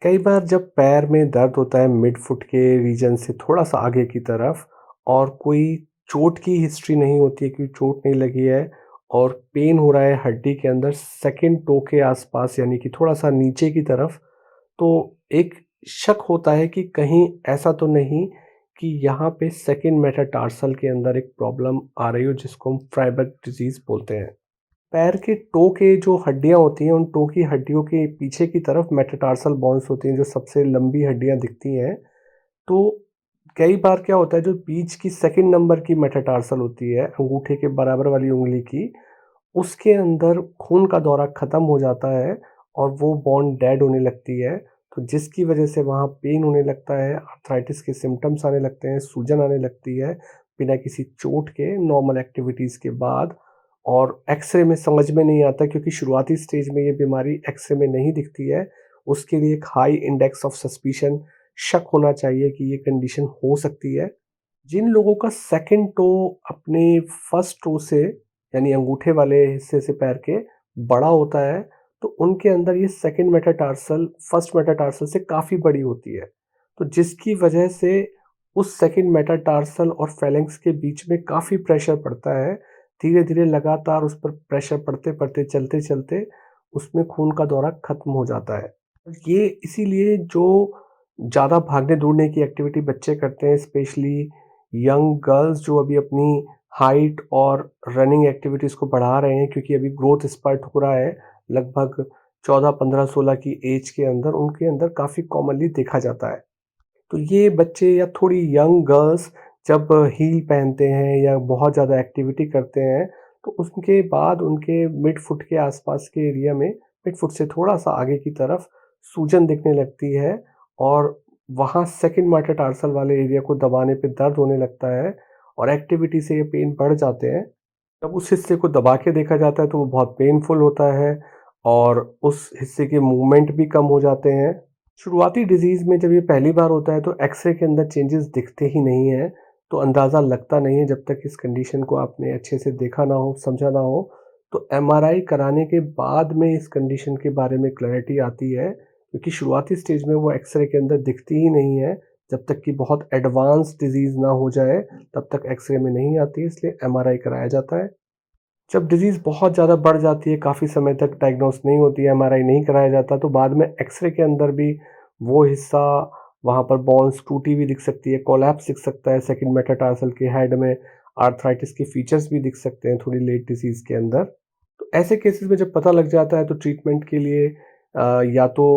कई बार जब पैर में दर्द होता है मिड फुट के रीजन से थोड़ा-सा आगे की तरफ और कोई चोट की हिस्ट्री नहीं होती है, कोई चोट नहीं लगी है और पेन हो रहा है हड्डी के अंदर सेकंड टो के आसपास यानी कि थोड़ा-सा नीचे की तरफ, तो एक शक होता है कि कहीं ऐसा तो नहीं कि यहाँ पे सेकंड मेटाटार्सल के अंदर एक प्रॉब्लम आ रही हो जिसको हम फ्राइबर्ग डिज़ीज़ बोलते हैं। पैर के टो के जो हड्डियाँ होती हैं, उन टो की हड्डियों के पीछे की तरफ मेटाटार्सल बोन्स होती हैं, जो सबसे लंबी हड्डियाँ दिखती हैं। तो कई बार क्या होता है, जो बीच की सेकंड नंबर की मेटाटार्सल होती है, अंगूठे के बराबर वाली उँगली की, उसके अंदर खून का दौरा ख़त्म हो जाता है और वो बोन डेड होने लगती है। तो जिसकी वजह से वहाँ पेन होने लगता है, आर्थराइटिस के सिम्पटम्स आने लगते हैं, सूजन आने लगती है, बिना किसी चोट के नॉर्मल एक्टिविटीज़ के बाद। और एक्स-रे में समझ में नहीं आता क्योंकि शुरुआती स्टेज में ये बीमारी एक्स-रे में नहीं दिखती है। उसके लिए एक हाई इंडेक्स ऑफ सस्पिशन शक होना चाहिए कि ये कंडीशन हो सकती है। जिन लोगों का सेकंड टो अपने फर्स्ट टो से यानी अंगूठे वाले हिस्से से पैर के बड़ा होता है, तो उनके अंदर ये सेकंड मेटाटार्सल फर्स्ट मेटाटार्सल से काफ़ी बड़ी होती है। तो जिसकी वजह से उस सेकंड मेटाटार्सल और फेलेंक्स के बीच में काफ़ी प्रेशर पड़ता है। धीरे-धीरे लगातार उस पर प्रेशर पड़ते-पड़ते, चलते-चलते उसमें खून का दौरा खत्म हो जाता है। ये इसीलिए जो ज़्यादा भागने-दौड़ने की एक्टिविटी बच्चे करते हैं, स्पेशली यंग गर्ल्स जो अभी अपनी हाइट और रनिंग एक्टिविटीज़ को बढ़ा रहे हैं क्योंकि अभी ग्रोथ स्पर्ट हो रहा है, लगभग 14, 15, 16 की एज के अंदर, उनके अंदर काफ़ी कॉमनली देखा जाता है। तो ये बच्चे या थोड़ी यंग गर्ल्स जब हील पहनते हैं या बहुत ज़्यादा एक्टिविटी करते हैं, तो उसके बाद उनके मिड फुट के आसपास के एरिया में, मिड फुट से थोड़ा-सा आगे की तरफ सूजन दिखने लगती है और वहाँ सेकंड मेटाटार्सल वाले एरिया को दबाने पे दर्द होने लगता है और एक्टिविटी से ये पेन बढ़ जाते हैं। जब उस हिस्से को दबा के देखा जाता है तो वो बहुत पेनफुल होता है और उस हिस्से के मूवमेंट भी कम हो जाते हैं। शुरुआती डिज़ीज़ में जब ये पहली बार होता है तो एक्स-रे के अंदर चेंजेस दिखते ही नहीं हैं, तो अंदाज़ा लगता नहीं है जब तक इस कंडीशन को आपने अच्छे से देखा ना हो, समझा ना हो। तो एमआरआई कराने के बाद में इस कंडीशन के बारे में क्लैरिटी आती है, क्योंकि शुरुआती स्टेज में वो एक्स-रे के अंदर दिखती ही नहीं है। जब तक कि बहुत एडवांस डिज़ीज़ ना हो जाए, तब तक एक्स-रे में नहीं आती है, इसलिए एमआरआई कराया जाता है। जब डिज़ीज़ बहुत ज़्यादा बढ़ जाती है, काफ़ी समय तक डायग्नोस नहीं होती है, एमआरआई नहीं कराया जाता, तो बाद में एक्स-रे के अंदर भी वो हिस्सा, वहाँ पर बोन्स टूटी हुई दिख सकती है, कोलैप्स दिख सकता है सेकंड मेटाटार्सल के हेड में, आर्थराइटिस के फीचर्स भी दिख सकते हैं थोड़ी लेट डिज़ीज़ के अंदर। तो ऐसे केसेज़ में जब पता लग जाता है तो ट्रीटमेंट के लिए या तो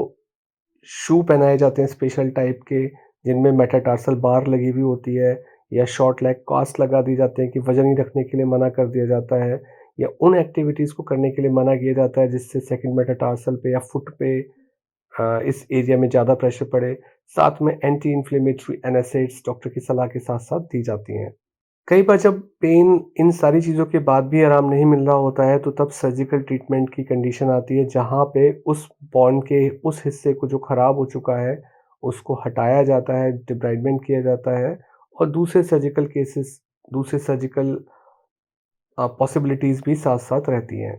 शू पहनाए जाते हैं स्पेशल टाइप के, जिनमें मेटाटार्सल बार लगी हुई होती है, या शॉर्ट लेग कास्ट लगा दिए जाते हैं कि वज़न ही रखने के लिए मना कर दिया जाता है, या उन एक्टिविटीज़ को करने के लिए मना किया जाता है जिससे सेकंड मेटाटार्सल पे या फुट पे इस एरिया में ज़्यादा प्रेशर पड़े। साथ में एंटी इन्फ्लेमेटरी एनासिड्स डॉक्टर की सलाह के साथ-साथ दी जाती हैं। कई बार जब पेन इन सारी चीज़ों के बाद भी आराम नहीं मिल रहा होता है, तो तब सर्जिकल ट्रीटमेंट की कंडीशन आती है, जहाँ पे उस बॉन के उस हिस्से को जो खराब हो चुका है, उसको हटाया जाता है, डिब्राइडमेंट किया जाता है और दूसरे सर्जिकल पॉसिबिलिटीज़ भी साथ-साथ रहती हैं।